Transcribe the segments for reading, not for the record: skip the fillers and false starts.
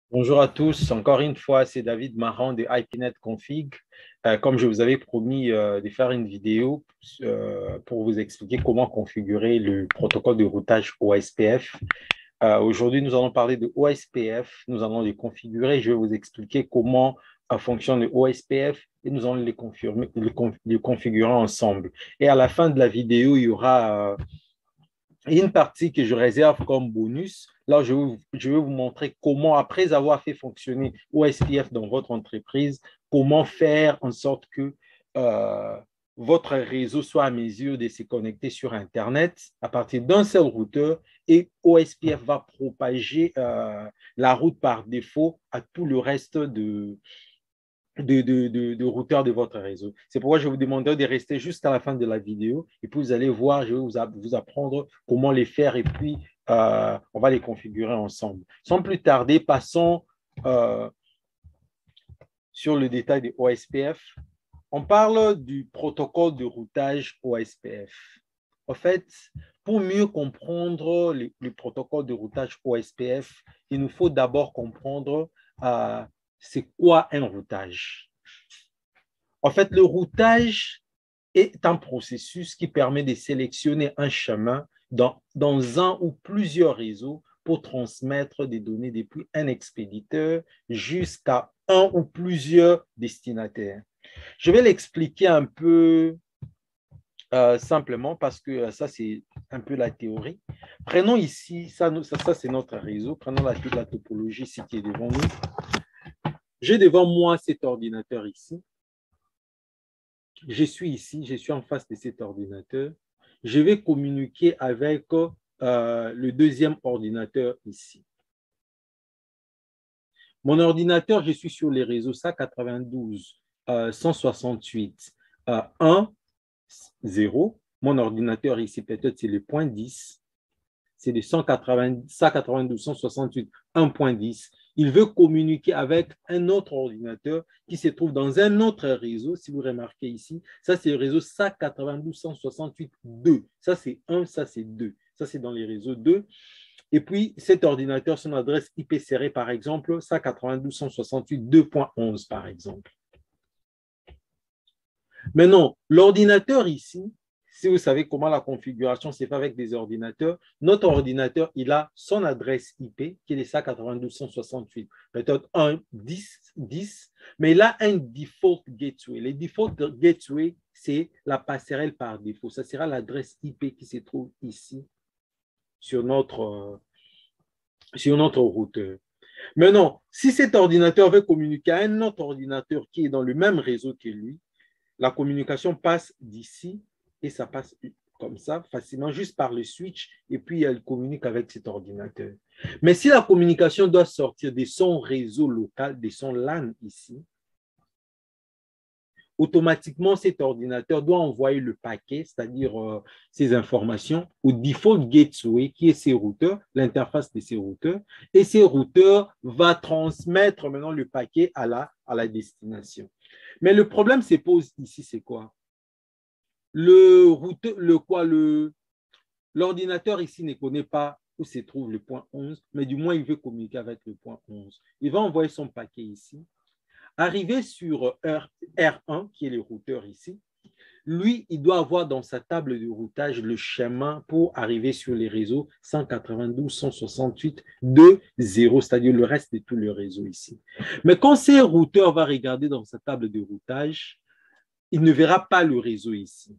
Bonjour à tous, encore une fois, c'est David Marran de IPNet Config. Comme je vous avais promis de faire une vidéo pour vous expliquer comment configurer le protocole de routage OSPF. Aujourd'hui, nous allons parler de OSPF, nous allons les configurer. Je vais vous expliquer comment fonctionne le OSPF et nous allons les configurer ensemble. Et à la fin de la vidéo, il y aura une partie que je réserve comme bonus. Là, je vais vous montrer comment, après avoir fait fonctionner OSPF dans votre entreprise, comment faire en sorte que euh, votre réseau soit à mesure de se connecter sur Internet à partir d'un seul routeur et OSPF va propager la route par défaut à tout le reste de routeurs de votre réseau. C'est pourquoi je vous demanderai de rester jusqu'à la fin de la vidéo et puis vous allez voir, je vais vous apprendre comment les faire et puis on va les configurer ensemble. Sans plus tarder, passons euh, sur le détail de OSPF. On parle du protocole de routage OSPF. En fait, pour mieux comprendre le protocole de routage OSPF, il nous faut d'abord comprendre c'est quoi un routage. En fait, le routage est un processus qui permet de sélectionner un chemin dans un ou plusieurs réseaux pour transmettre des données depuis un expéditeur jusqu'à un ou plusieurs destinataires. Je vais l'expliquer un peu simplement parce que ça, c'est un peu la théorie. Prenons ici, ça c'est notre réseau. Prenons la topologie ici qui est devant nous. J'ai devant moi cet ordinateur ici. Je suis ici, je suis en face de cet ordinateur. Je vais communiquer avec le deuxième ordinateur ici. Mon ordinateur, je suis sur les réseaux 192, 168, 1, 0. Mon ordinateur ici, peut-être c'est le point 10. C'est de 192, 168, 1.10. Il veut communiquer avec un autre ordinateur qui se trouve dans un autre réseau. Si vous remarquez ici, ça c'est le réseau 192, 168, 2. Ça c'est 1, ça c'est 2. Ça c'est dans les réseaux 2. Et puis cet ordinateur, son adresse IP serrée par exemple, 192, 168, 2.11 par exemple. Maintenant, l'ordinateur ici, si vous savez comment la configuration s'est faite avec des ordinateurs, notre ordinateur, il a son adresse IP qui est 192.168, peut-être 1, 10, 10, mais il a un default gateway. Le default gateway, c'est la passerelle par défaut. Ça sera l'adresse IP qui se trouve ici sur notre routeur. Maintenant, si cet ordinateur veut communiquer à un autre ordinateur qui est dans le même réseau que lui, la communication passe d'ici et ça passe comme ça, facilement, juste par le switch, et puis elle communique avec cet ordinateur. Mais si la communication doit sortir de son réseau local, de son LAN ici, automatiquement, cet ordinateur doit envoyer le paquet, c'est-à-dire ces informations, au default gateway, qui est ses routeurs, l'interface de ces routeurs, et ces routeurs va transmettre maintenant le paquet à la destination. Mais le problème se pose ici, c'est quoi? L'ordinateur ici ne connaît pas où se trouve le point 11, mais du moins, il veut communiquer avec le point 11. Il va envoyer son paquet ici. Arrivé sur R1, qui est le routeur ici, lui, il doit avoir dans sa table de routage le chemin pour arriver sur les réseaux 192, 168, 2, 0, c'est-à-dire le reste de tout le réseau ici. Mais quand ce routeur va regarder dans sa table de routage, il ne verra pas le réseau ici.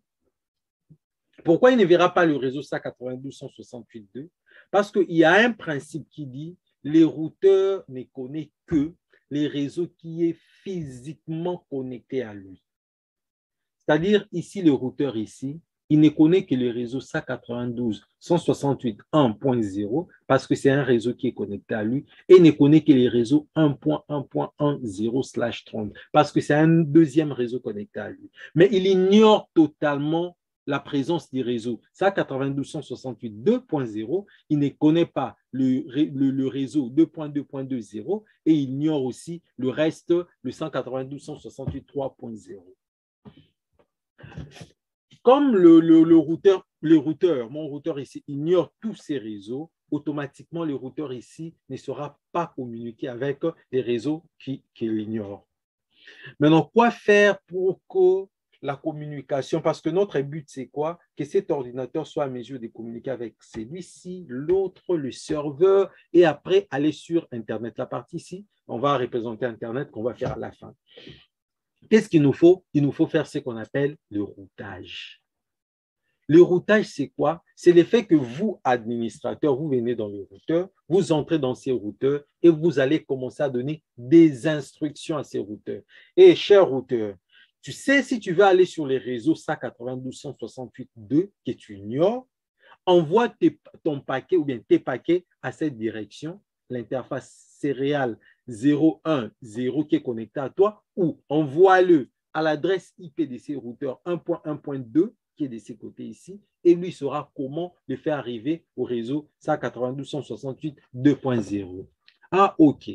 Pourquoi il ne verra pas le réseau 192.168.2? Parce qu'il y a un principe qui dit les routeurs ne connaissent que les réseaux qui est physiquement connecté à lui. C'est-à-dire ici, le routeur ici, il ne connaît que le réseau 192.168.1.0 parce que c'est un réseau qui est connecté à lui et il ne connaît que les réseaux 1.1.10/30 parce que c'est un deuxième réseau connecté à lui. Mais il ignore totalement la présence du réseau 192.168.2.0, il ne connaît pas le réseau 2.2.2.0 et il ignore aussi le reste, le 192.168.3.0. Comme mon routeur ici ignore tous ces réseaux, automatiquement, le routeur ici ne sera pas communiqué avec les réseaux qui l'ignorent. Maintenant, quoi faire pour que la communication, parce que notre but, c'est quoi? Que cet ordinateur soit à mesure de communiquer avec celui-ci, l'autre, le serveur, et après aller sur Internet. La partie ici, on va représenter Internet qu'on va faire à la fin. Qu'est-ce qu'il nous faut? Il nous faut faire ce qu'on appelle le routage. Le routage, c'est quoi? C'est l'effet que vous, administrateur, vous venez dans le routeur, vous entrez dans ces routeurs et vous allez commencer à donner des instructions à ces routeurs. Et cher routeur, tu sais, si tu veux aller sur les réseaux 192.168.2 que tu ignores, envoie ton paquet ou bien tes paquets à cette direction, l'interface céréale 010 qui est connectée à toi, ou envoie-le à l'adresse IP de ces routeurs 1.1.2 qui est de ces côtés ici, et lui saura comment le faire arriver au réseau 192.168.2.0. Ah, OK.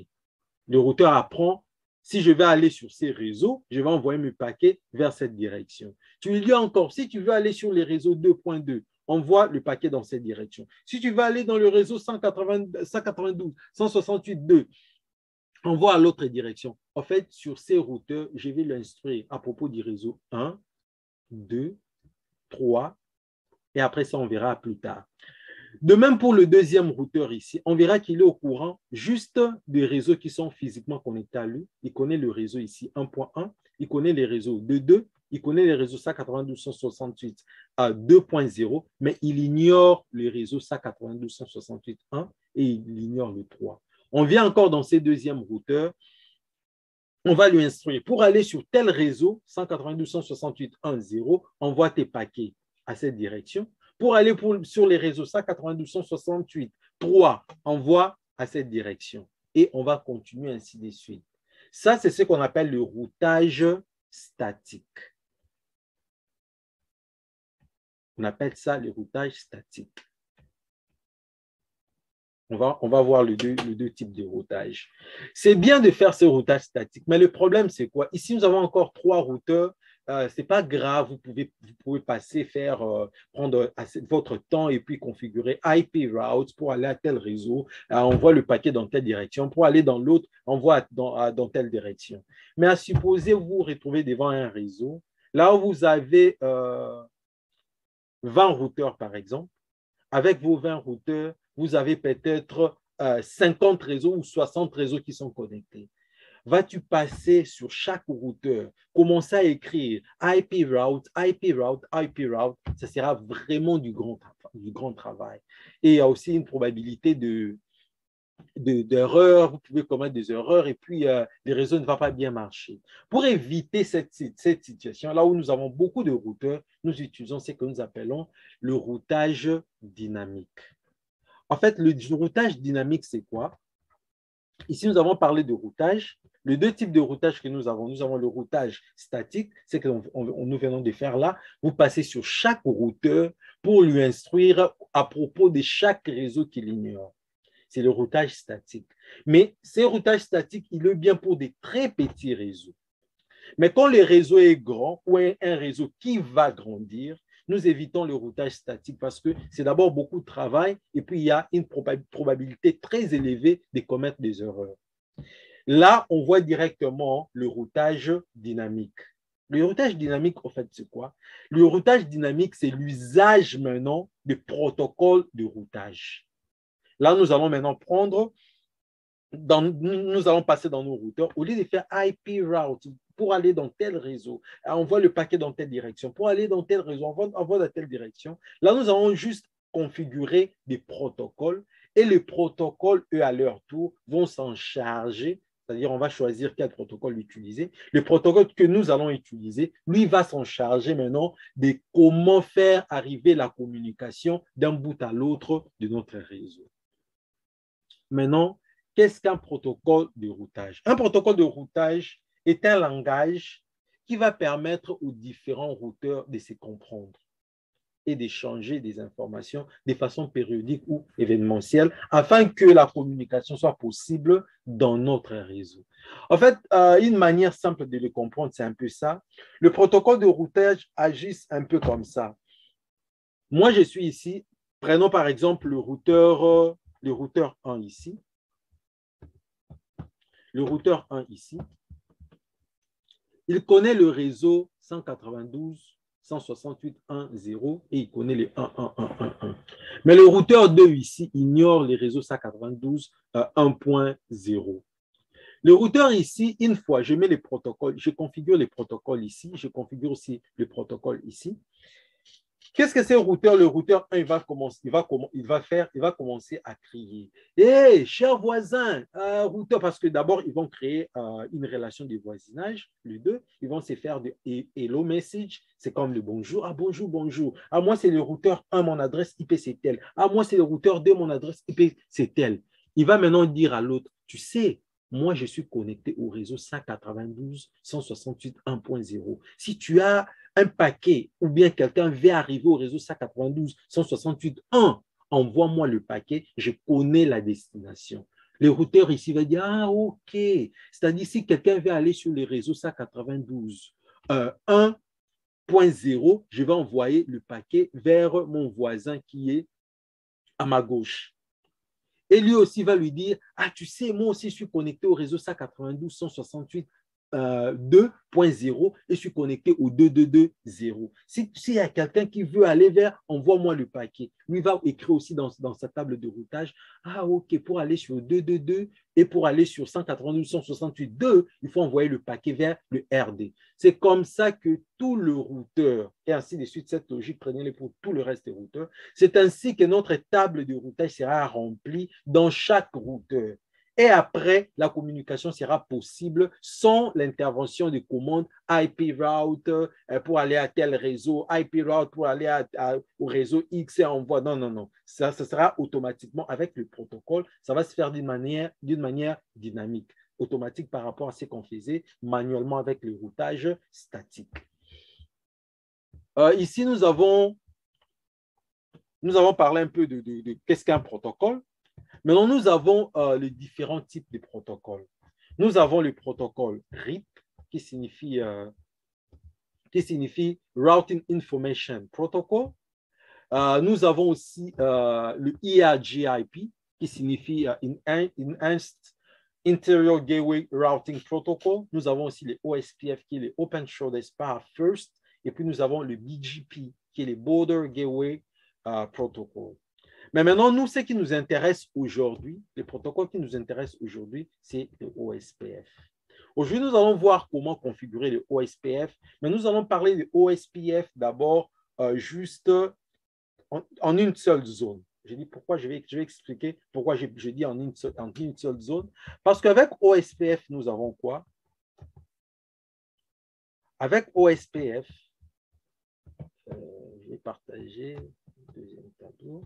Le routeur apprend, si je vais aller sur ces réseaux, je vais envoyer mes paquets vers cette direction. Tu lui dis encore, si tu veux aller sur les réseaux 2.2, envoie le paquet dans cette direction. Si tu veux aller dans le réseau 192.168.2, envoie à l'autre direction. En fait, sur ces routeurs, je vais l'instruire à propos du réseau 1, 2, 3, et après ça, on verra plus tard. De même pour le deuxième routeur ici, on verra qu'il est au courant juste des réseaux qui sont physiquement connectés à lui. Il connaît le réseau ici 1.1, il connaît les réseaux 2.2, il connaît les réseaux 192.168 à 2.0, mais il ignore les réseaux 192.168.1 et il ignore le 3. On vient encore dans ces deuxièmes routeurs, on va lui instruire pour aller sur tel réseau 192.168.1.0, envoie tes paquets à cette direction. Pour aller sur les réseaux 192.168.3, envoie à cette direction. Et on va continuer ainsi de suite. Ça, c'est ce qu'on appelle le routage statique. On appelle ça le routage statique. On va voir les deux types de routage. C'est bien de faire ce routage statique, mais le problème, c'est quoi? Ici, nous avons encore 3 routeurs. Ce n'est pas grave, vous pouvez passer, prendre votre temps et puis configurer IP route pour aller à tel réseau, envoie le paquet dans telle direction, pour aller dans l'autre, envoie dans telle direction. Mais à supposer vous vous retrouvez devant un réseau, là où vous avez 20 routeurs par exemple, avec vos 20 routeurs, vous avez peut-être 50 réseaux ou 60 réseaux qui sont connectés. Vas-tu passer sur chaque routeur, commencer à écrire IP route, IP route, IP route, ça sera vraiment du grand travail. Et il y a aussi une probabilité d'erreurs, vous pouvez commettre des erreurs et puis le réseau ne va pas bien marcher. Pour éviter cette situation, là où nous avons beaucoup de routeurs, nous utilisons ce que nous appelons le routage dynamique. En fait, le routage dynamique, c'est quoi? Ici, nous avons parlé de routage. Les deux types de routage que nous avons le routage statique, c'est que nous venons de faire là. Vous passez sur chaque routeur pour lui instruire à propos de chaque réseau qu'il ignore. C'est le routage statique. Mais ces routages statiques, il est bien pour des très petits réseaux. Mais quand le réseau est grand ou un réseau qui va grandir, nous évitons le routage statique parce que c'est d'abord beaucoup de travail et puis il y a une probabilité très élevée de commettre des erreurs. Là, on voit directement le routage dynamique. Le routage dynamique, en fait, c'est quoi? Le routage dynamique, c'est l'usage maintenant de protocoles de routage. Là, nous allons maintenant nous allons passer dans nos routeurs. Au lieu de faire IP route pour aller dans tel réseau, on envoie le paquet dans telle direction. Pour aller dans tel réseau, on envoie dans telle direction. Là, nous allons juste configurer des protocoles et les protocoles, eux, à leur tour, vont s'en charger. C'est-à-dire, on va choisir quel protocole utiliser. Le protocole que nous allons utiliser, lui, va s'en charger maintenant de comment faire arriver la communication d'un bout à l'autre de notre réseau. Maintenant, qu'est-ce qu'un protocole de routage? Un protocole de routage est un langage qui va permettre aux différents routeurs de se comprendre et d'échanger des informations de façon périodique ou événementielle afin que la communication soit possible dans notre réseau. En fait, une manière simple de le comprendre, c'est un peu ça. Le protocole de routage agit un peu comme ça. Moi, je suis ici. Prenons par exemple le routeur le routeur 1 ici, le routeur 1 ici, il connaît le réseau 192.168.1.0 et il connaît les 1.1.1.1.1. Mais le routeur 2 ici ignore les réseaux 192.1.0. Le routeur ici, une fois, je mets les protocoles, je configure les protocoles ici, je configure aussi le protocole ici. Qu'est-ce que c'est le routeur? Le routeur 1, il va commencer à crier. Hé, cher voisin, routeur, parce que d'abord, ils vont créer une relation de voisinage, les deux. Ils vont se faire de hello message, c'est comme le bonjour. Ah, bonjour, bonjour. Ah, moi, c'est le routeur 1, mon adresse IP, c'est tel. Ah, moi, c'est le routeur 2, mon adresse IP, c'est tel. Il va maintenant dire à l'autre, tu sais, moi, je suis connecté au réseau 192.168.1.0. Si tu as un paquet ou bien quelqu'un veut arriver au réseau 192.168.1, envoie-moi le paquet, je connais la destination. Le routeur ici va dire, ah, OK. C'est-à-dire, si quelqu'un veut aller sur le réseau 192.1.0, je vais envoyer le paquet vers mon voisin qui est à ma gauche. Et lui aussi va lui dire, ah, tu sais, moi aussi, je suis connecté au réseau 192.168.2.0 et je suis connecté au 2.2.2.0. S'il y a quelqu'un qui veut aller vers, envoie-moi le paquet. Lui va écrire aussi dans sa table de routage, ah, OK, pour aller sur 2.2.2 et pour aller sur 192.168.2, il faut envoyer le paquet vers le RD. C'est comme ça que tout le routeur, et ainsi de suite, cette logique, prenez-les pour tout le reste des routeurs, c'est ainsi que notre table de routage sera remplie dans chaque routeur. Et après, la communication sera possible sans l'intervention de commandes IP route pour aller à tel réseau, IP route pour aller au réseau X et envoie. Non, non, non. Ça sera automatiquement avec le protocole. Ça va se faire d'une manière dynamique, automatique par rapport à ce qu'on faisait manuellement avec le routage statique. Ici, nous avons parlé un peu de qu'est-ce qu'un protocole. Maintenant, nous avons les différents types de protocoles. Nous avons le protocole RIP, qui signifie Routing Information Protocol. Nous avons aussi le ERGIP, qui signifie Enhanced Interior Gateway Routing Protocol. Nous avons aussi le OSPF, qui est le Open Shortest Path First. Et puis, nous avons le BGP, qui est le Border Gateway Protocol. Mais maintenant, nous, ce qui nous intéresse aujourd'hui, les protocoles qui nous intéressent aujourd'hui, c'est le OSPF. Aujourd'hui, nous allons voir comment configurer le OSPF, mais nous allons parler de OSPF d'abord juste en une seule zone. Je dis pourquoi, je vais expliquer pourquoi je dis en une seule zone. Parce qu'avec OSPF, nous avons quoi? Avec OSPF, je vais partager le deuxième tableau.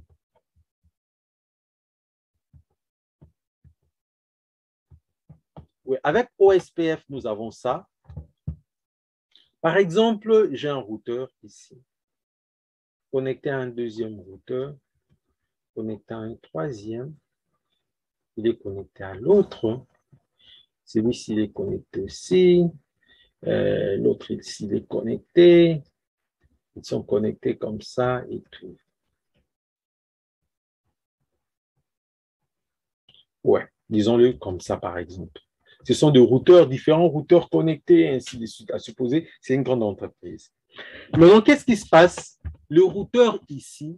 Oui, avec OSPF, nous avons ça. Par exemple, j'ai un routeur ici, connecté à un deuxième routeur, connecté à un troisième. Il est connecté à l'autre. Celui-ci, il est connecté aussi. L'autre ici, il est connecté. Ils sont connectés comme ça et tout. Ouais, disons-le comme ça, par exemple. Ce sont des routeurs, différents routeurs connectés, et ainsi de suite. À supposer, c'est une grande entreprise. Maintenant, qu'est-ce qui se passe? Le routeur ici,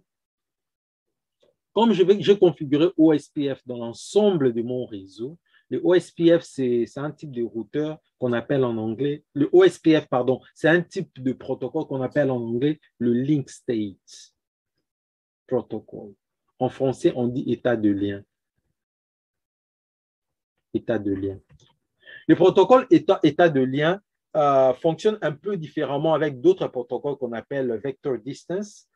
comme je configurer OSPF dans l'ensemble de mon réseau, le OSPF, c'est un type de routeur qu'on appelle en anglais, le OSPF, pardon, c'est un type de protocole qu'on appelle en anglais le Link State Protocol. En français, on dit état de lien. État de lien. Le protocole état de lien fonctionne un peu différemment avec d'autres protocoles qu'on appelle vector distance,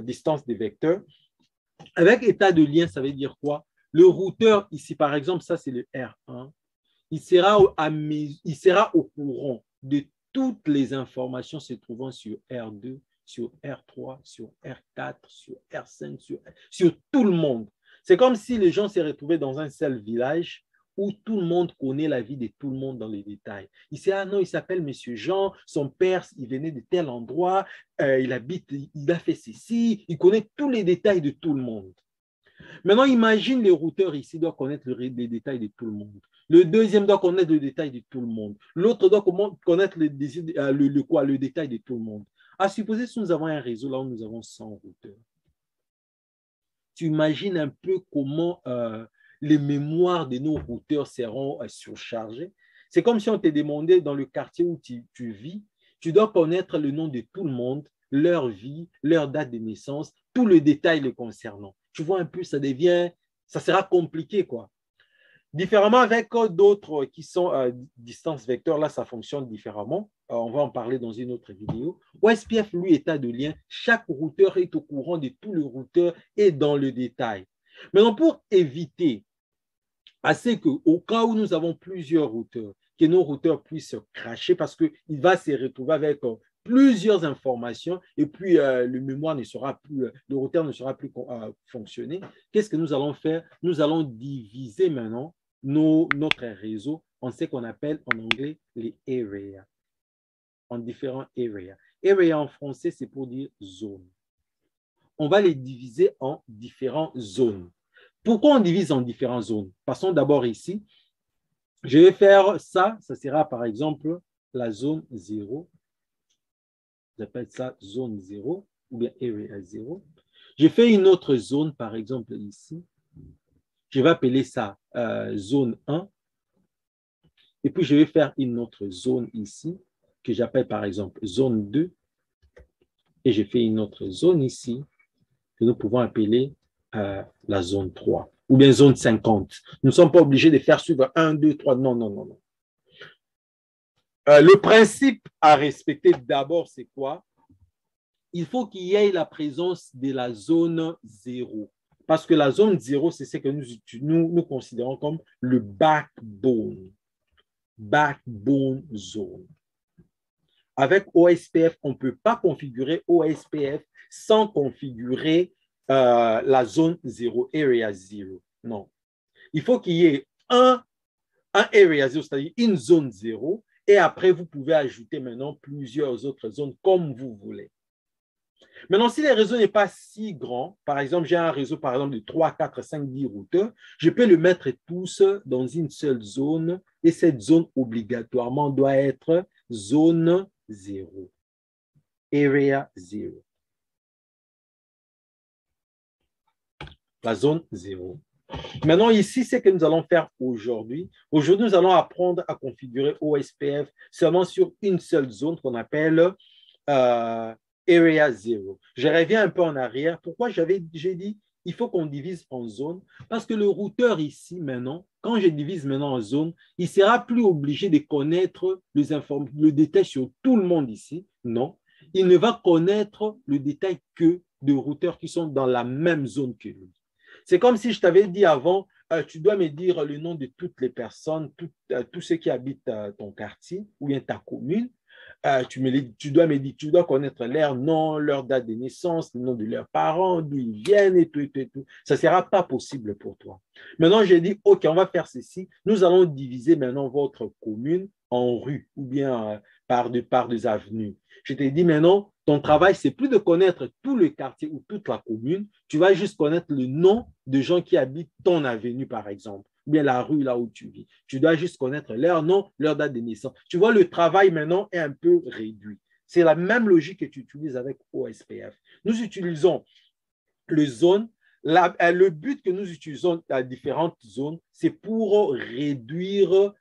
distance des vecteurs. Avec état de lien, ça veut dire quoi? Le routeur, ici, par exemple, ça, c'est le R1. Il sera au courant de toutes les informations se trouvant sur R2, sur R3, sur R4, sur R5, sur tout le monde. C'est comme si les gens se retrouvaient dans un seul village où tout le monde connaît la vie de tout le monde dans les détails. Il sait, ah non, il s'appelle Monsieur Jean, son père, il venait de tel endroit, il habite, il a fait ceci, il connaît tous les détails de tout le monde. Maintenant, imagine les routeurs ici doivent connaître les détails de tout le monde. Le deuxième doit connaître le détail de tout le monde. L'autre doit connaître le détail de tout le monde. À supposer si nous avons un réseau là où nous avons 100 routeurs. Tu imagines un peu comment les mémoires de nos routeurs seront surchargées. C'est comme si on te demandait dans le quartier où tu vis, tu dois connaître le nom de tout le monde, leur vie, leur date de naissance, tout le détail le concernant. Tu vois un peu, ça sera compliqué, quoi. Différemment avec d'autres qui sont distance vecteur, là, ça fonctionne différemment. On va en parler dans une autre vidéo. OSPF, lui, état de lien. Chaque routeur est au courant de tout le routeur et dans le détail. Maintenant, pour éviter qu'au cas où nous avons plusieurs routeurs, que nos routeurs puissent se cracher parce qu'il va se retrouver avec plusieurs informations et puis le routeur ne sera plus fonctionner. Qu'est-ce que nous allons faire? Nous allons diviser maintenant notre réseau en ce qu'on appelle en anglais les areas, en différents areas. Area en français, c'est pour dire zone. On va les diviser en différentes zones. Pourquoi on divise en différentes zones? Passons d'abord ici. Je vais faire ça, ça sera par exemple la zone 0. J'appelle ça zone 0 ou bien area 0. Je fais une autre zone, par exemple ici. Je vais appeler ça zone 1. Et puis, je vais faire une autre zone ici, que j'appelle par exemple zone 2. Et je fais une autre zone ici, que nous pouvons appeler la zone 3, ou bien zone 50. Nous ne sommes pas obligés de faire suivre 1, 2, 3. Non, non, non, non. Le principe à respecter d'abord, c'est quoi? Il faut qu'il y ait la présence de la zone 0. Parce que la zone 0, c'est ce que nous considérons comme le backbone. Backbone zone. Avec OSPF, on ne peut pas configurer OSPF sans configurer la zone 0, area 0. Non. Il faut qu'il y ait un area 0, c'est-à-dire une zone 0, et après, vous pouvez ajouter maintenant plusieurs autres zones comme vous voulez. Maintenant, si le réseau n'est pas si grand, par exemple, j'ai un réseau par exemple de 3, 4, 5, 10 routeurs, je peux le mettre tous dans une seule zone et cette zone obligatoirement doit être zone 0, area 0. La zone 0. Maintenant, ici, c'est ce que nous allons faire aujourd'hui. Aujourd'hui, nous allons apprendre à configurer OSPF seulement sur une seule zone qu'on appelle Area 0. Je reviens un peu en arrière. Pourquoi j'ai dit il faut qu'on divise en zone? Parce que le routeur ici, maintenant, quand je divise maintenant en zone, il ne sera plus obligé de connaître le détail sur tout le monde ici. Non. Il ne va connaître le détail que de routeurs qui sont dans la même zone que lui. C'est comme si je t'avais dit avant, tu dois me dire le nom de toutes les personnes, tous ceux qui habitent ton quartier ou bien ta commune. Tu dois connaître leur nom, leur date de naissance, le nom de leurs parents, d'où ils viennent et tout, et tout, et tout. Ça ne sera pas possible pour toi. Maintenant, j'ai dit, OK, on va faire ceci. Nous allons diviser maintenant votre commune en rues ou bien par des avenues. Je t'ai dit maintenant, ton travail, c'est plus de connaître tout le quartier ou toute la commune. Tu vas juste connaître le nom de gens qui habitent ton avenue, par exemple, ou bien la rue là où tu vis. Tu dois juste connaître leur nom, leur date de naissance. Tu vois, le travail maintenant est un peu réduit. C'est la même logique que tu utilises avec OSPF. Nous utilisons les zones. Le but que nous utilisons à différentes zones, c'est pour réduire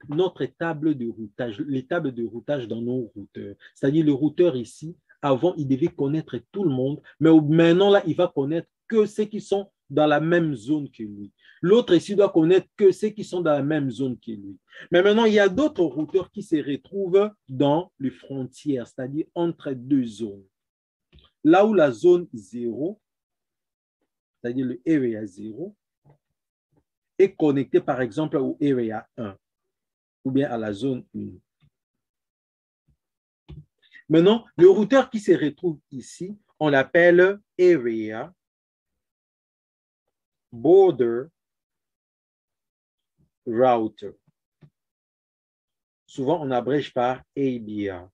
notre table de routage, les tables de routage dans nos routeurs. C'est-à-dire le routeur ici, avant, il devait connaître tout le monde, mais maintenant, là, il va connaître que ceux qui sont dans la même zone que lui. L'autre ici doit connaître que ceux qui sont dans la même zone que lui. Mais maintenant, il y a d'autres routeurs qui se retrouvent dans les frontières, c'est-à-dire entre deux zones. Là où la zone 0, c'est-à-dire le area 0, est connecté par exemple au area 1 ou bien à la zone 1. Maintenant, le routeur qui se retrouve ici, on l'appelle Area Border Router. Souvent, on abrège par ABR.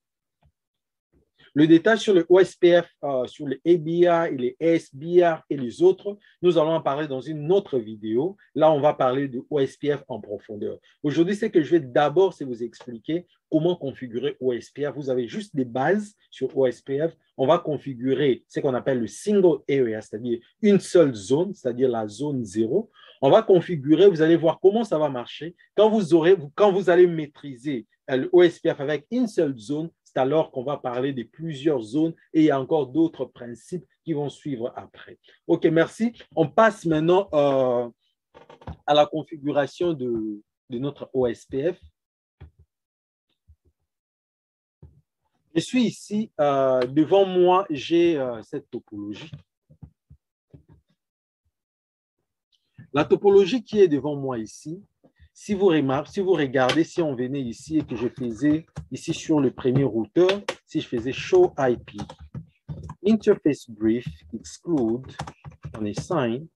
Le détail sur le OSPF, sur les ABR et les ASBR et les autres, nous allons en parler dans une autre vidéo. Là, on va parler de OSPF en profondeur. Aujourd'hui, ce que je vais d'abord, c'est vous expliquer comment configurer OSPF. Vous avez juste des bases sur OSPF. On va configurer ce qu'on appelle le single area, c'est-à-dire une seule zone, c'est-à-dire la zone 0. On va configurer, vous allez voir comment ça va marcher. Quand vous allez maîtriser le OSPF avec une seule zone, c'est alors qu'on va parler de plusieurs zones et il y a encore d'autres principes qui vont suivre après. OK, merci. On passe maintenant à la configuration de notre OSPF. Je suis ici, devant moi, j'ai cette topologie. La topologie qui est devant moi ici, si vous regardez, si on venait ici et que je faisais ici sur le premier routeur, si je faisais show IP, interface brief, exclude, on est sign,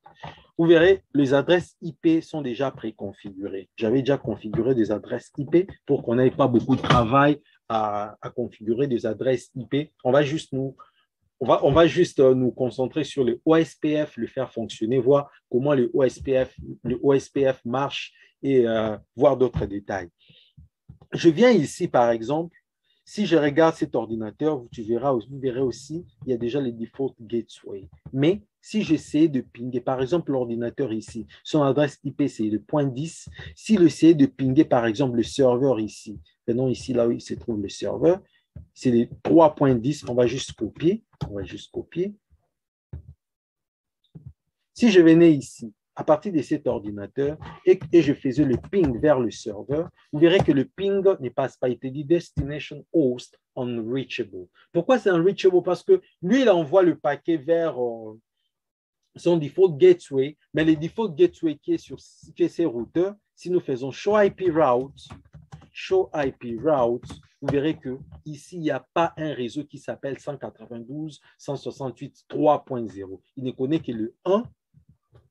vous verrez, les adresses IP sont déjà préconfigurées. J'avais déjà configuré des adresses IP pour qu'on n'ait pas beaucoup de travail à configurer des adresses IP. On va juste nous concentrer sur le OSPF, le faire fonctionner, voir comment le OSPF marche et voir d'autres détails. Je viens ici, par exemple, si je regarde cet ordinateur, vous verrez aussi, il y a déjà les default gateway. Mais si j'essaie de pinguer, par exemple, l'ordinateur ici, son adresse IP, c'est le point 10. S'il essaie de pinguer, par exemple, le serveur ici, maintenant ici, là où il se trouve le serveur, c'est les 3.10, on va juste copier. Si je venais ici, à partir de cet ordinateur, et je faisais le ping vers le serveur, vous verrez que le ping ne passe pas. Il te dit Destination Host Unreachable. Pourquoi c'est unreachable? Parce que lui, il envoie le paquet vers son default gateway, mais le default gateway qui est sur ces routeurs, si nous faisons show IP route, vous verrez que ici, il n'y a pas un réseau qui s'appelle 192.168.3.0. Il ne connaît que le 1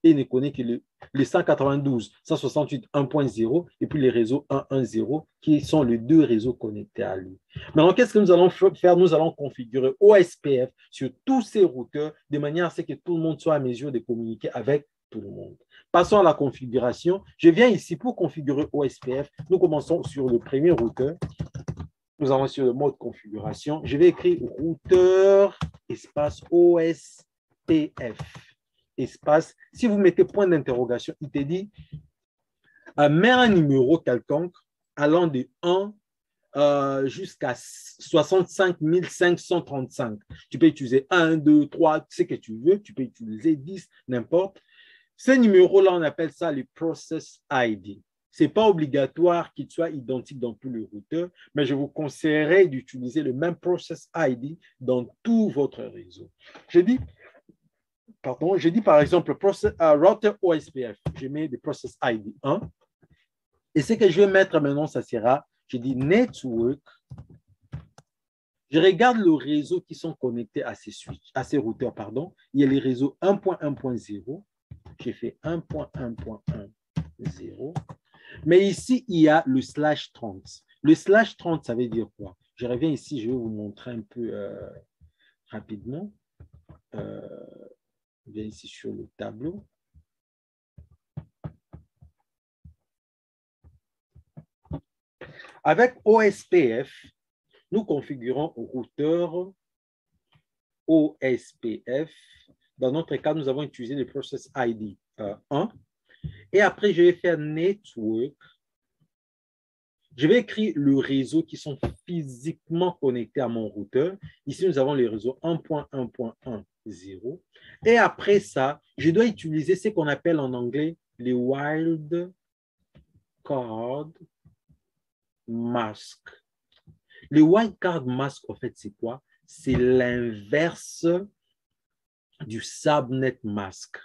et il ne connaît que le 192.168.1.0 et puis les réseaux 1.1.0 qui sont les deux réseaux connectés à lui. Maintenant, qu'est-ce que nous allons faire? Nous allons configurer OSPF sur tous ces routeurs de manière à ce que tout le monde soit à mesure de communiquer avec tout le monde. Passons à la configuration. Je viens ici pour configurer OSPF. Nous commençons sur le premier routeur. Nous allons sur le mode configuration. Je vais écrire routeur espace OSPF. Espace. Si vous mettez point d'interrogation, il te dit mets un numéro quelconque allant de 1 jusqu'à 65 535. Tu peux utiliser 1, 2, 3, ce que tu veux. Tu peux utiliser 10, n'importe. Ces numéros-là, on appelle ça les process ID. Ce n'est pas obligatoire qu'il soit identique dans tous les routeurs, mais je vous conseillerais d'utiliser le même process ID dans tout votre réseau. Je dis par exemple router OSPF. Je mets le process ID 1. Et ce que je vais mettre maintenant, ça sera, je dis network. Je regarde le réseau qui sont connectés à ces routeurs. Il y a les réseaux 1.1.0. J'ai fait 1.1.1.0. Mais ici, il y a le /30. Le /30, ça veut dire quoi? Je reviens ici, je vais vous montrer un peu rapidement. Je viens ici sur le tableau. Avec OSPF, nous configurons routeur OSPF. Dans notre cas, nous avons utilisé le process ID 1. Et après, je vais faire network. Je vais écrire le réseau qui sont physiquement connectés à mon routeur. Ici, nous avons le réseau 1.1.1.0. Et après ça, je dois utiliser ce qu'on appelle en anglais les wildcard mask. Le wildcard mask, en fait, c'est quoi? C'est l'inverse du subnet mask.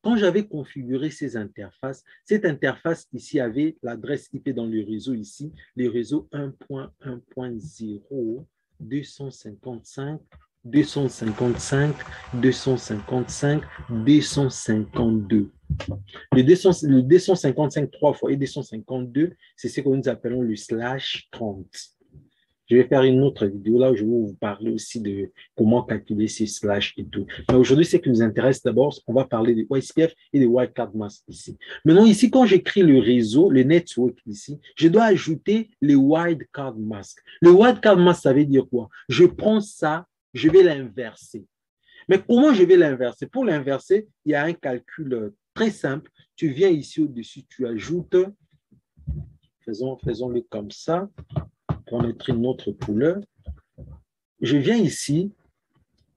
Quand j'avais configuré ces interfaces, cette interface ici avait l'adresse IP dans le réseau ici, le réseau 1.1.0, 255, 255, 255, 252. Le 255 3 fois et 252, c'est ce que nous appelons le /30. Je vais faire une autre vidéo là où je vais vous parler aussi de comment calculer ces slash et tout. Mais aujourd'hui, ce qui nous intéresse d'abord, on va parler de OSPF et de wildcard mask ici. Maintenant, ici, quand j'écris le réseau, le network ici, je dois ajouter les wildcard mask. Le wildcard mask, ça veut dire quoi? Je prends ça, je vais l'inverser. Mais comment je vais l'inverser? Pour l'inverser, il y a un calcul très simple. Tu viens ici au-dessus, tu ajoutes, faisons-le comme ça, pour mettre une autre couleur. Je viens ici,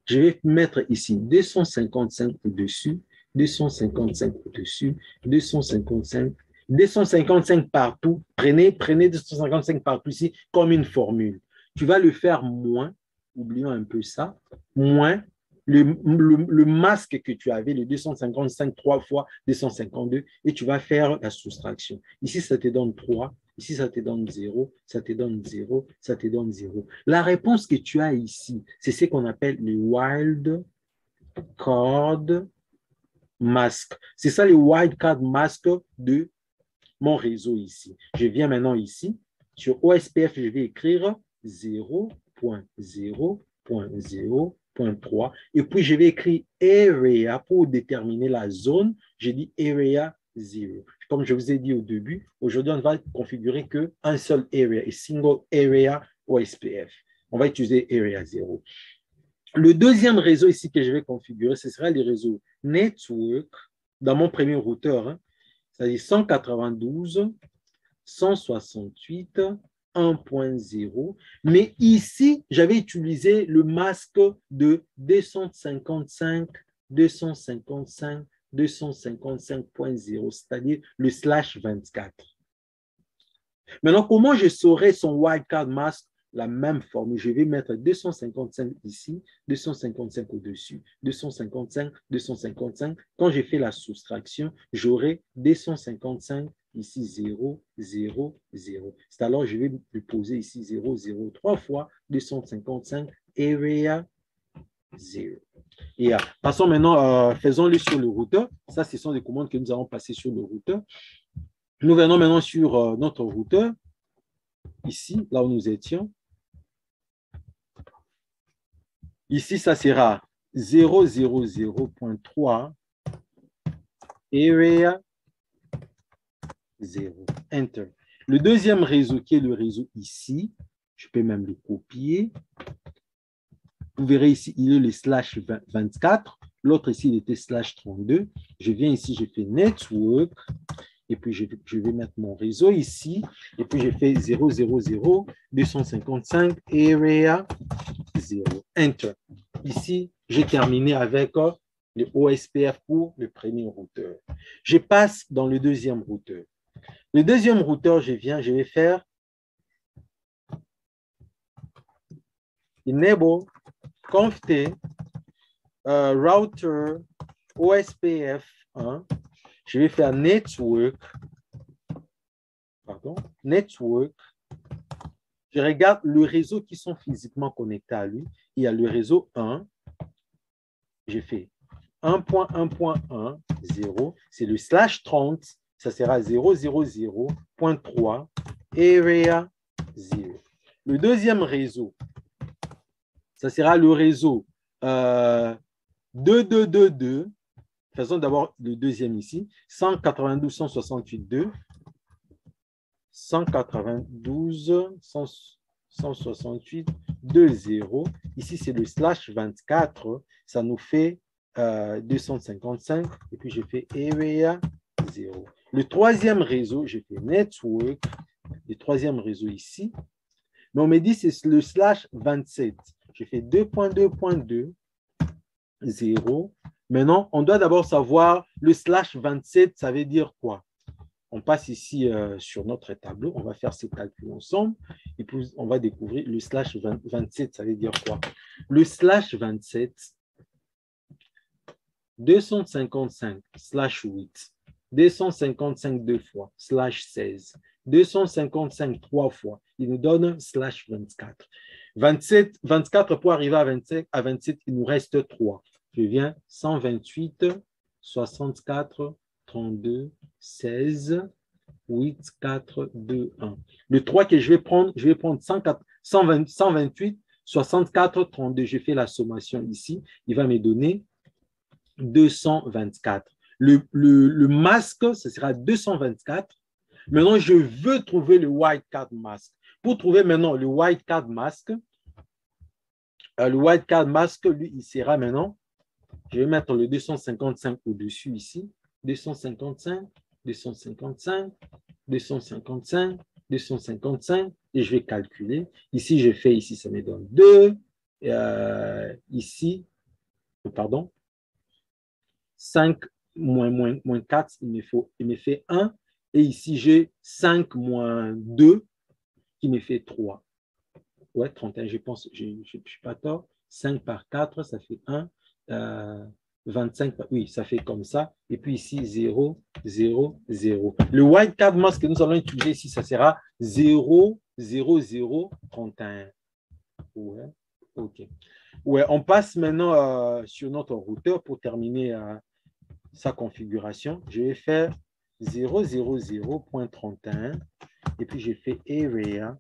je vais mettre ici 255 au-dessus, 255 au-dessus, 255, 255 partout. Prenez 255 partout ici comme une formule. Tu vas le faire moins, oublions un peu ça, moins le masque que tu avais, le 255, 3 fois 252, et tu vas faire la soustraction. Ici, ça te donne 3. Ici, ça te donne 0, ça te donne 0, ça te donne 0. La réponse que tu as ici, c'est ce qu'on appelle le wildcard mask. C'est ça le wildcard mask de mon réseau ici. Je viens maintenant ici. Sur OSPF, je vais écrire 0.0.0.3 et puis je vais écrire area pour déterminer la zone. Je dis area 0. Comme je vous ai dit au début, aujourd'hui, on ne va configurer qu'un seul area, un single area OSPF. On va utiliser area 0. Le deuxième réseau ici que je vais configurer, ce sera le réseau network dans mon premier routeur, hein, c'est-à-dire 192, 168, 1.0. Mais ici, j'avais utilisé le masque de 255, 255, 255.0, c'est-à-dire le slash 24. Maintenant, comment je saurai son wildcard mask? La même formule. Je vais mettre 255 ici, 255 au-dessus, 255, 255. Quand j'ai fait la soustraction, j'aurai 255 ici 0, 0, 0. C'est alors je vais lui poser ici 0, 0, 3 fois 255 area 0. Et passons maintenant, faisons-le sur le routeur. Ça, ce sont des commandes que nous allons passer sur le routeur. Nous venons maintenant sur notre routeur. Ici, là où nous étions. Ici, ça sera 000.3 area 0. Enter. Le deuxième réseau, qui est le réseau ici, je peux même le copier. Vous verrez ici, il est le slash 24. L'autre ici, il était slash 32. Je viens ici, je fais network. Et puis, je vais mettre mon réseau ici. Et puis, je fais 000 255 area 0. Enter. Ici, j'ai terminé avec le OSPF pour le premier routeur. Je passe dans le deuxième routeur. Le deuxième routeur, je vais faire enable conft router OSPF 1. Je vais faire network. Je regarde le réseau qui sont physiquement connectés à lui. Il y a le réseau 1. J'ai fait 1.1.1, 0. C'est le slash 30. Ça sera 000.3 area 0. Le deuxième réseau, ça sera le réseau 2222. Faisons d'abord le deuxième ici. 192, 168, 2. 192, 168, 2, 0. Ici, c'est le slash 24. Ça nous fait 255. Et puis, j'ai fait area 0. Le troisième réseau, j'ai fait network. Le troisième réseau ici. Mais on me dit c'est le slash 27. J'ai fait 2.2.2, 0. Maintenant, on doit d'abord savoir le slash 27, ça veut dire quoi? On passe ici sur notre tableau, on va faire ces calculs ensemble et puis on va découvrir le slash 27, ça veut dire quoi? Le slash 27, 255 slash 8, 255 deux fois, slash 16, 255 trois fois, il nous donne slash 24. 24 pour arriver à 27, il nous reste 3. Je viens 128, 64, 32, 16, 8, 4, 2, 1. Le 3 que je vais prendre 128, 64, 32. Je fais la sommation ici. Il va me donner 224. Le masque, ce sera 224. Maintenant, je veux trouver le wildcard mask. Pour trouver maintenant le wildcard mask, lui, il sera maintenant, je vais mettre le 255 au-dessus ici. 255, 255, 255, 255, et je vais calculer. Ici, je fais ici, ça me donne 2. Ici, pardon, 5 moins 4, il me fait 1. Et ici, j'ai 5 moins 2 qui me fait 3. Ouais, 31, je pense, je ne suis pas tort. 5 par 4, ça fait 1. 25, oui, ça fait comme ça. Et puis ici, 0, 0, 0. Le wildcard mask que nous allons utiliser ici, ça sera 0, 0, 0, 31. Ouais, OK. Ouais, on passe maintenant sur notre routeur pour terminer sa configuration. Je vais faire 0.31 et puis j'ai fait area,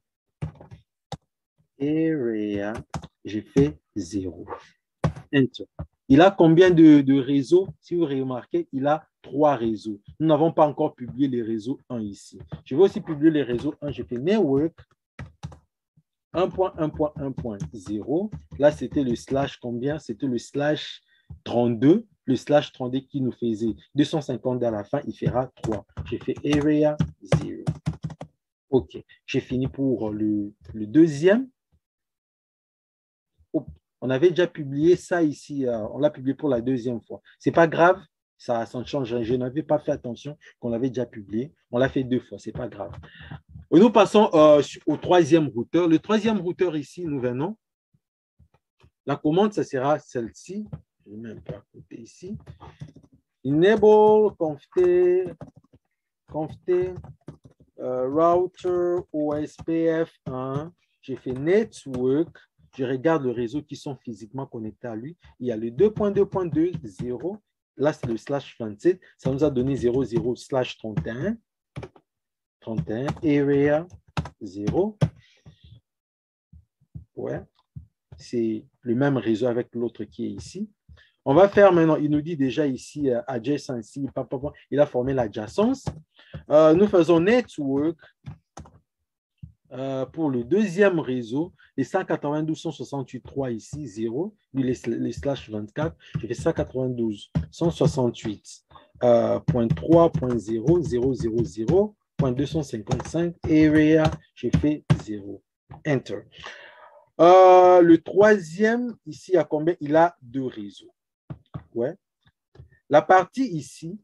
j'ai fait 0. Enter. Il a combien de réseaux? Si vous remarquez, il a 3 réseaux. Nous n'avons pas encore publié les réseaux 1 ici. Je vais aussi publier les réseaux 1. J'ai fait network 1.1.1.0. Là, c'était le slash combien? C'était le slash 32. Le slash 32 qui nous faisait 250 à la fin, il fera 3. J'ai fait area 0. OK. J'ai fini pour le deuxième. On avait déjà publié ça ici. On l'a publié pour la deuxième fois. Ce n'est pas grave. Ça ne change rien. Je n'avais pas fait attention qu'on l'avait déjà publié. On l'a fait 2 fois. Ce n'est pas grave. Nous passons au troisième routeur. Le troisième routeur ici, nous venons. La commande, ça sera celle-ci. Je vais même pas à côté ici. Enable conft router OSPF 1. J'ai fait network. Je regarde le réseau qui sont physiquement connectés à lui. Il y a le 2.2.2, 0. Là, c'est le slash 27. Ça nous a donné 00 slash 31. 31, area 0. Ouais. C'est le même réseau avec l'autre qui est ici. On va faire maintenant, il nous dit déjà ici, adjacency, il a formé l'adjacence. Nous faisons network pour le deuxième réseau, les 192.168.3 ici, 0, lui les slash 24, j'ai fait 192.168.3.0.000.255, area, j'ai fait 0. Enter. Le troisième, ici, à combien? Il a 2 réseaux. Ouais. La partie ici,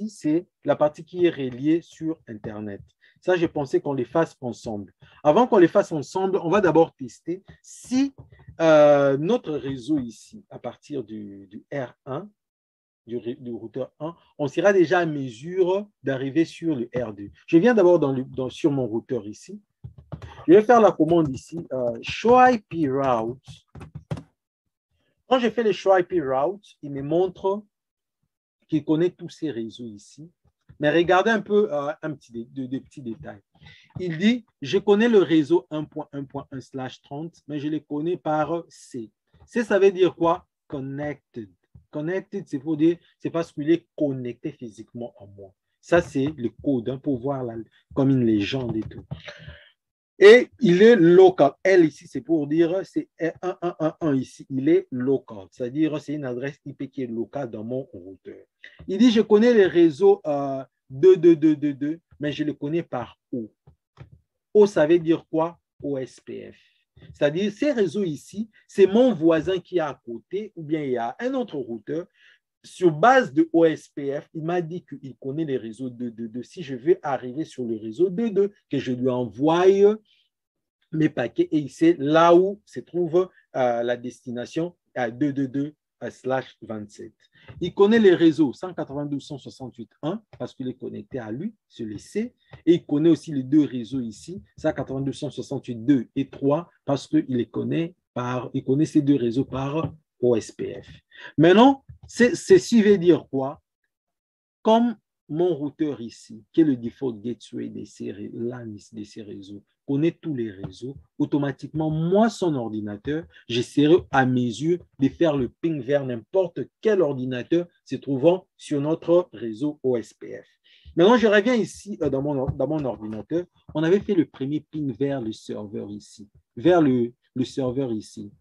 c'est la partie qui est reliée sur Internet. Ça, j'ai pensé qu'on les fasse ensemble. Avant qu'on les fasse ensemble, on va d'abord tester si notre réseau ici, à partir du R1, du routeur 1, on sera déjà à mesure d'arriver sur le R2. Je viens d'abord sur mon routeur ici. Je vais faire la commande ici, show IP route. Quand je fais le show IP route, il me montre qu'il connaît tous ces réseaux ici. Mais regardez un peu des petits détails. Il dit, je connais le réseau 1.1.1/30, mais je le connais par C. C, ça veut dire quoi? Connected. Connected, c'est pour dire, c'est parce qu'il est connecté physiquement à moi. Ça, c'est le code pour voir comme une légende et tout. Et il est local. L ici, c'est pour dire, c'est 1111 ici, il est local. C'est-à-dire, c'est une adresse IP qui est locale dans mon routeur. Il dit, je connais les réseaux 22222, mais je le connais par O. O, ça veut dire quoi? OSPF. C'est-à-dire, ces réseaux ici, c'est mon voisin qui est à côté, ou bien il y a un autre routeur. Sur base de OSPF, il m'a dit qu'il connaît les réseaux 222. Si je veux arriver sur le réseau 22, que je lui envoie mes paquets et il sait là où se trouve la destination à 222/27. Il connaît les réseaux 192.168.1 parce qu'il est connecté à lui sur les C et il connaît aussi les 2 réseaux ici, 192.168.2 et 3 parce qu'il connaît ces 2 réseaux par OSPF. Maintenant, ceci veut dire quoi? Comme mon routeur ici, qui est le default gateway de ces LAN, de ces réseaux, connaît tous les réseaux, automatiquement, moi, son ordinateur, j'essaierai à mesure de faire le ping vers n'importe quel ordinateur se trouvant sur notre réseau OSPF. Maintenant, je reviens ici dans mon ordinateur. On avait fait le premier ping vers le serveur ici, vers le serveur ici.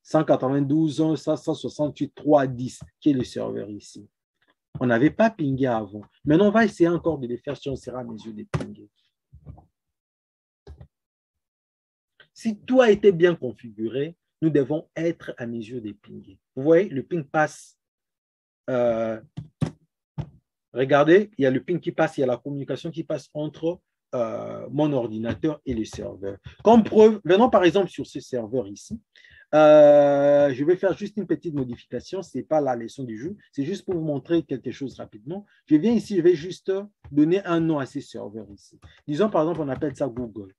192.168.3.10, qui est le serveur ici. On n'avait pas pingé avant. Maintenant, on va essayer encore de les faire si on sera à mesure de pinguer. Si tout a été bien configuré, nous devons être à mesure de pinguer. Vous voyez, le ping passe. Regardez, il y a le ping qui passe, il y a la communication qui passe entre mon ordinateur et le serveur. Comme preuve, venons par exemple sur ce serveur ici. Je vais faire juste une petite modification. Ce n'est pas la leçon du jour. C'est juste pour vous montrer quelque chose rapidement. Je viens ici, je vais juste donner un nom à ces serveurs ici. Disons par exemple, on appelle ça Google.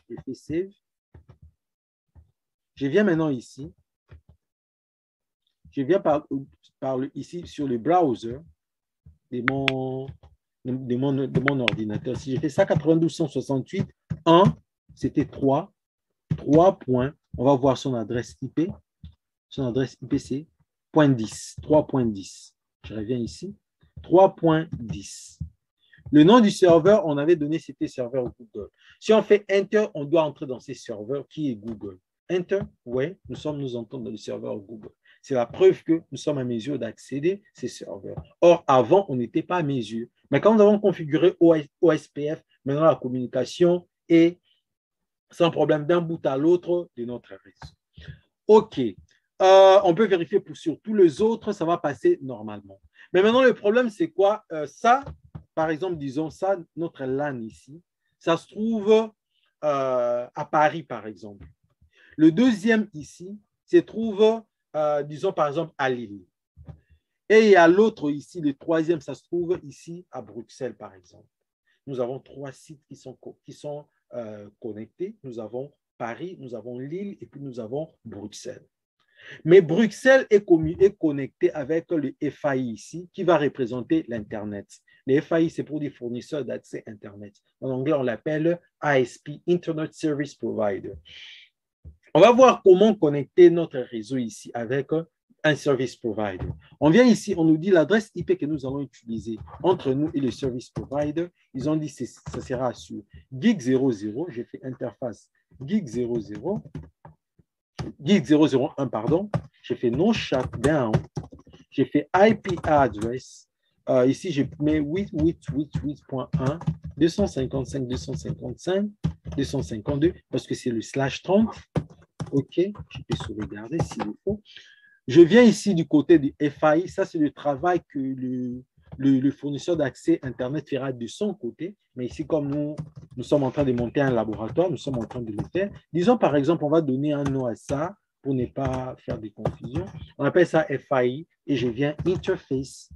Je fais Save. Je viens maintenant ici. Je viens ici sur le browser de mon ordinateur. Si je fais ça 92.168.1, c'était 3 points. On va voir son adresse IP. Son adresse IP, c'est 3.10. 3.10. Je reviens ici. 3.10. Le nom du serveur, on avait donné, c'était serveur Google. Si on fait Enter, on doit entrer dans ces serveurs qui est Google. Enter, oui, nous entrons dans le serveur Google. C'est la preuve que nous sommes à mesure d'accéder à ces serveurs. Or, avant, on n'était pas à mesure. Mais quand nous avons configuré OSPF, maintenant la communication est sans problème d'un bout à l'autre de notre réseau. OK. On peut vérifier sur tous les autres, ça va passer normalement. Mais maintenant, le problème, c'est quoi? Ça, par exemple, disons ça, notre LAN ici, ça se trouve à Paris, par exemple. Le deuxième ici se trouve, disons, par exemple, à Lille. Et il y a l'autre ici, le troisième, ça se trouve ici à Bruxelles, par exemple. Nous avons 3 sites qui sont connectés. Nous avons Paris, nous avons Lille et puis nous avons Bruxelles. Mais Bruxelles est connecté avec le FAI ici, qui va représenter l'Internet. Le FAI, c'est pour des fournisseurs d'accès Internet. En anglais, on l'appelle ISP, Internet Service Provider. On va voir comment connecter notre réseau ici avec un service provider. On vient ici, on nous dit l'adresse IP que nous allons utiliser entre nous et le service provider. Ils ont dit que ça sera sur gig 00. J'ai fait interface gig 00. Gig 001, pardon. J'ai fait no shutdown. J'ai fait IP address. Ici, je mets 8888.1, 255.255.252 parce que c'est le /30. OK, je peux sauvegarder s'il le faut. Je viens ici du côté du FAI. Ça, c'est le travail que le fournisseur d'accès Internet fera de son côté. Mais ici, comme nous sommes en train de monter un laboratoire, nous sommes en train de le faire. Disons, par exemple, on va donner un nom à ça pour ne pas faire de confusion. On appelle ça FAI et je viens Interface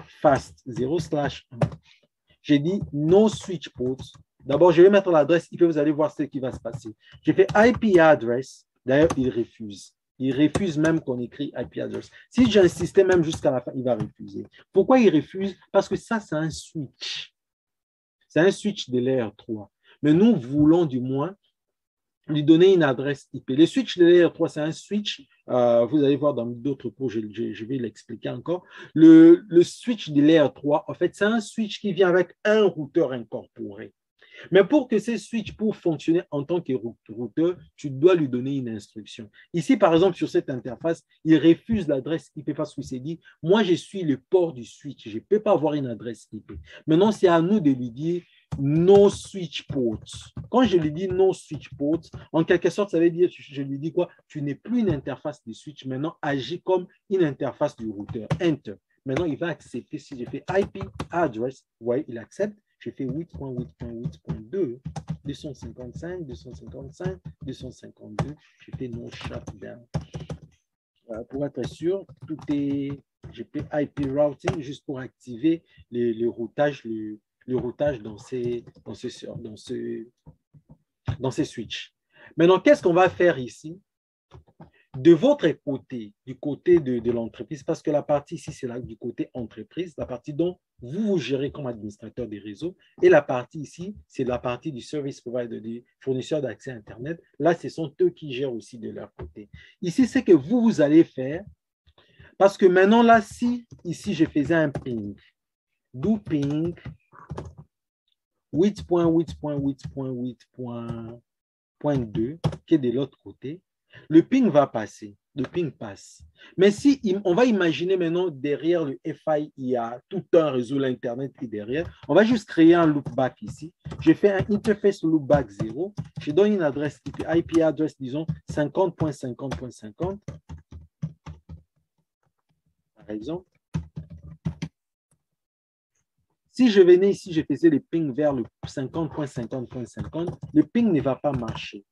Fast 0/1. J'ai dit No Switch Ports. D'abord, je vais mettre l'adresse IP, vous allez voir ce qui va se passer. J'ai fait IP address. D'ailleurs, il refuse. Il refuse même qu'on écrit IP address. Si j'insistais même jusqu'à la fin, il va refuser. Pourquoi il refuse? Parce que ça, c'est un switch. C'est un switch de layer 3. Mais nous voulons du moins lui donner une adresse IP. Le switch de layer 3, c'est un switch, vous allez voir dans d'autres cours, je vais l'expliquer encore. Le switch de layer 3, en fait, c'est un switch qui vient avec un routeur incorporé. Mais pour que ce switch pour fonctionner en tant que routeur, tu dois lui donner une instruction. Ici, par exemple, sur cette interface, il refuse l'adresse IP parce qu'il s'est dit, moi, je suis le port du switch, je ne peux pas avoir une adresse IP. Maintenant, c'est à nous de lui dire no switch ports. Quand je lui dis no switch ports, en quelque sorte, ça veut dire, je lui dis quoi? Tu n'es plus une interface de switch, maintenant, agis comme une interface du routeur. Enter. Maintenant, il va accepter. Si j'ai fait IP address, vous voyez, il accepte. J'ai fait 8.8.8.2, 255, 255, 252. J'ai fait no shutdown. Pour être sûr, tout est. J'ai fait IP routing juste pour activer le routage, le routage dans ces switches. Maintenant, qu'est-ce qu'on va faire ici? De votre côté, du côté de l'entreprise, parce que la partie ici, c'est du côté entreprise, la partie dont vous gérez comme administrateur des réseaux, et la partie ici, c'est la partie du service provider, du fournisseur d'accès Internet. Là, ce sont eux qui gèrent aussi de leur côté. Ici, c'est que vous allez faire, parce que maintenant, là, si ici, je faisais un ping, do ping 8.8.8.8.2, qui est de l'autre côté, le ping va passer, le ping passe. Mais si on va imaginer maintenant derrière le FI, il y a tout un réseau, l'Internet qui est derrière, on va juste créer un loopback ici. Je fais un interface loopback 0, je donne une adresse IP adresse, disons 50.50.50, par exemple. Si je venais ici, je faisais le ping vers le 50.50.50, le ping ne va pas marcher.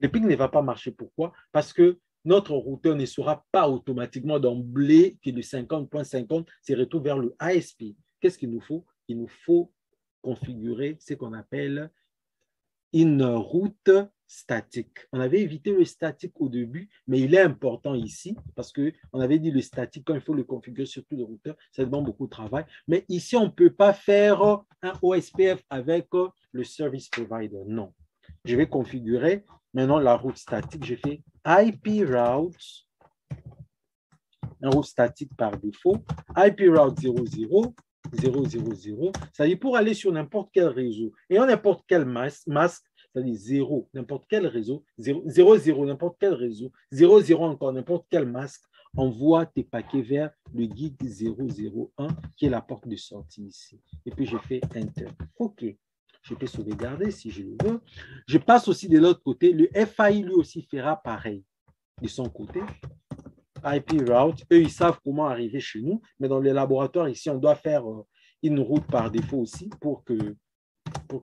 Le ping ne va pas marcher. Pourquoi? Parce que notre routeur ne saura pas automatiquement d'emblée que le 50.50 se retrouve vers le ASP. Qu'est-ce qu'il nous faut? Il nous faut configurer ce qu'on appelle une route statique. On avait évité le statique au début, mais il est important ici parce qu'on avait dit le statique, quand il faut le configurer sur tout le routeur, ça demande beaucoup de travail. Mais ici, on ne peut pas faire un OSPF avec le service provider. Non. Je vais configurer maintenant la route statique. Je fais IP route, un route statique par défaut, IP route 00, 000, c'est-à-dire pour aller sur n'importe quel réseau et en n'importe quel masque, c'est-à-dire 0, n'importe quel réseau, 0, n'importe quel réseau, 0, encore n'importe quel masque, envoie tes paquets vers le gig 001 qui est la porte de sortie ici. Et puis je fais Enter. OK. Je peux sauvegarder si je le veux. Je passe aussi de l'autre côté. Le FAI lui aussi fera pareil de son côté. IP route, eux, ils savent comment arriver chez nous, mais dans les laboratoires ici, on doit faire une route par défaut aussi pour que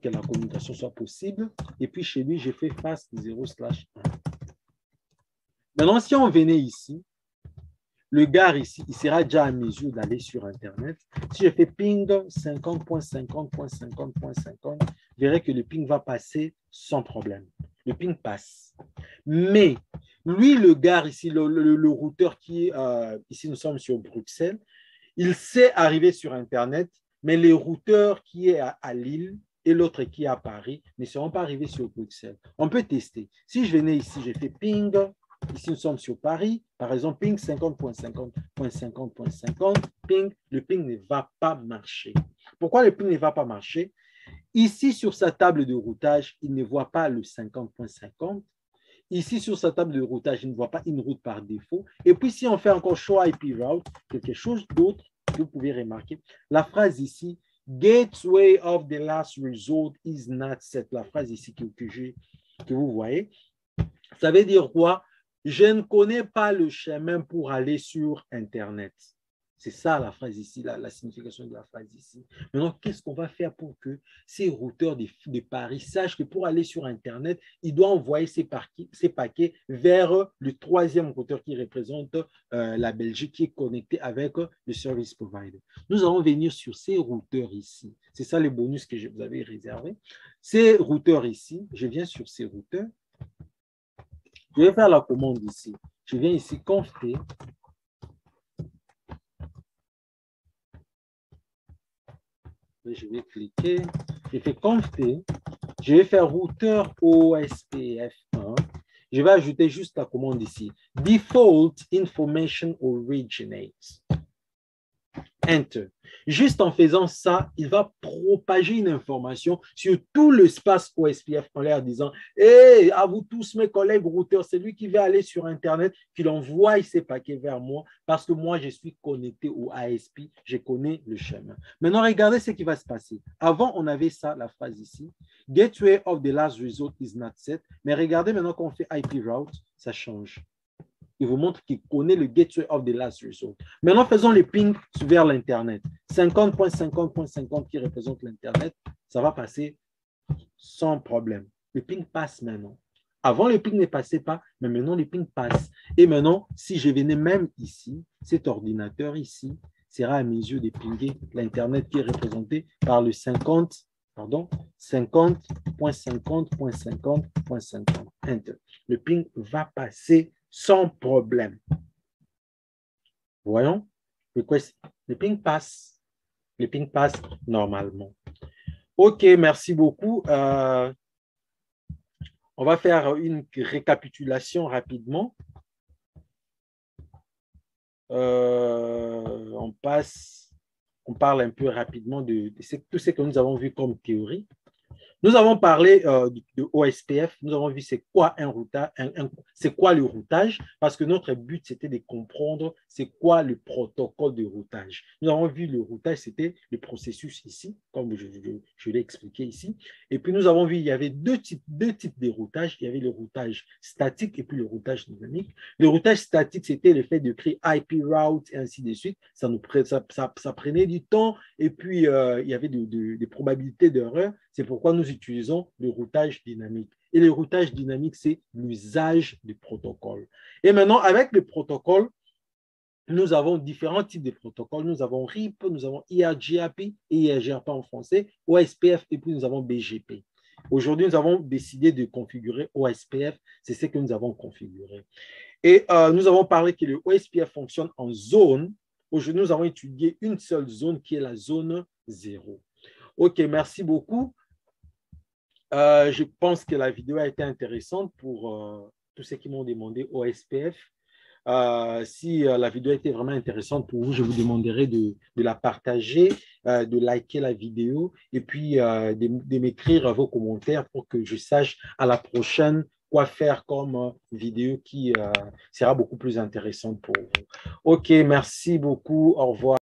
la communication soit possible. Et puis chez lui, j'ai fait fast 0/1. Maintenant, si on venait ici, le gars ici, il sera déjà à mesure d'aller sur Internet. Si je fais ping 50.50.50.50, je verrai que le ping va passer sans problème. Le ping passe. Mais lui, le gars ici, le routeur qui est, ici nous sommes sur Bruxelles, il sait arriver sur Internet, mais les routeurs qui est à Lille et l'autre qui est à Paris ne seront pas arrivés sur Bruxelles. On peut tester. Si je venais ici, j'ai fait ping. Ici, nous sommes sur Paris. Par exemple, ping 50.50.50.50, ping, le ping ne va pas marcher. Pourquoi le ping ne va pas marcher? Ici, sur sa table de routage, il ne voit pas le 50.50. Ici, sur sa table de routage, il ne voit pas une route par défaut. Et puis, si on fait encore show IP route, quelque chose d'autre que vous pouvez remarquer, la phrase ici, gateway of the last resort is not set. La phrase ici que vous voyez, ça veut dire quoi? Je ne connais pas le chemin pour aller sur Internet. C'est ça la phrase ici, la signification de la phrase ici. Maintenant, qu'est-ce qu'on va faire pour que ces routeurs de Paris sachent que pour aller sur Internet, ils doivent envoyer ces paquets vers le troisième routeur qui représente la Belgique, qui est connecté avec le service provider. Nous allons venir sur ces routeurs ici. C'est ça les bonus que je vous avais réservés. Ces routeurs ici, je viens sur ces routeurs. Je vais faire la commande ici. Je viens ici, conft. Je vais cliquer. Je fais conft. Je vais faire routeur OSPF1. Je vais ajouter juste la commande ici. Default information originates. Enter. Juste en faisant ça, il va propager une information sur tout l'espace OSPF en leur disant « Hey, à vous tous mes collègues routeurs, c'est lui qui va aller sur Internet, qu'il envoie ses paquets vers moi parce que moi, je suis connecté au ASP, je connais le chemin. » Maintenant, regardez ce qui va se passer. Avant, on avait ça, la phrase ici. « Gateway of the last result is not set. » Mais regardez maintenant quand on fait IP route, ça change. Il vous montre qu'il connaît le gateway of the last result. Maintenant, faisons les pings vers l'Internet. 50.50.50 qui représente l'Internet, ça va passer sans problème. Le ping passe maintenant. Avant, le ping ne passait pas, mais maintenant, le ping passe. Et maintenant, si je venais même ici, cet ordinateur ici sera à mes yeux de pinguer l'Internet qui est représenté par le 50, pardon, 50.50.50.50. Enter. Le ping va passer sans problème. Voyons, le ping passe. Le ping passe normalement. OK, merci beaucoup. On va faire une récapitulation rapidement. On parle un peu rapidement de tout ce que nous avons vu comme théorie. Nous avons parlé de OSPF, nous avons vu c'est quoi un routage, c'est quoi le routage, parce que notre but c'était de comprendre c'est quoi le protocole de routage. Nous avons vu le routage, c'était le processus ici, comme je l'ai expliqué ici. Et puis nous avons vu il y avait deux types de routage. Il y avait le routage statique et puis le routage dynamique. Le routage statique, c'était le fait de créer IP route et ainsi de suite. Ça prenait du temps et puis il y avait des probabilités d'erreur. C'est pourquoi nous utilisons le routage dynamique. Et le routage dynamique, c'est l'usage du protocole. Et maintenant, avec le protocole, nous avons différents types de protocoles. Nous avons RIP, nous avons IRGAP et IRGAP en français, OSPF et puis nous avons BGP. Aujourd'hui, nous avons décidé de configurer OSPF. C'est ce que nous avons configuré. Et nous avons parlé que le OSPF fonctionne en zone. Aujourd'hui, nous avons étudié une seule zone qui est la zone 0. OK, merci beaucoup. Je pense que la vidéo a été intéressante pour tous ceux qui m'ont demandé OSPF. Si la vidéo a été vraiment intéressante pour vous, je vous demanderai de la partager, de liker la vidéo et puis de m'écrire vos commentaires pour que je sache à la prochaine quoi faire comme vidéo qui sera beaucoup plus intéressante pour vous. OK, merci beaucoup. Au revoir.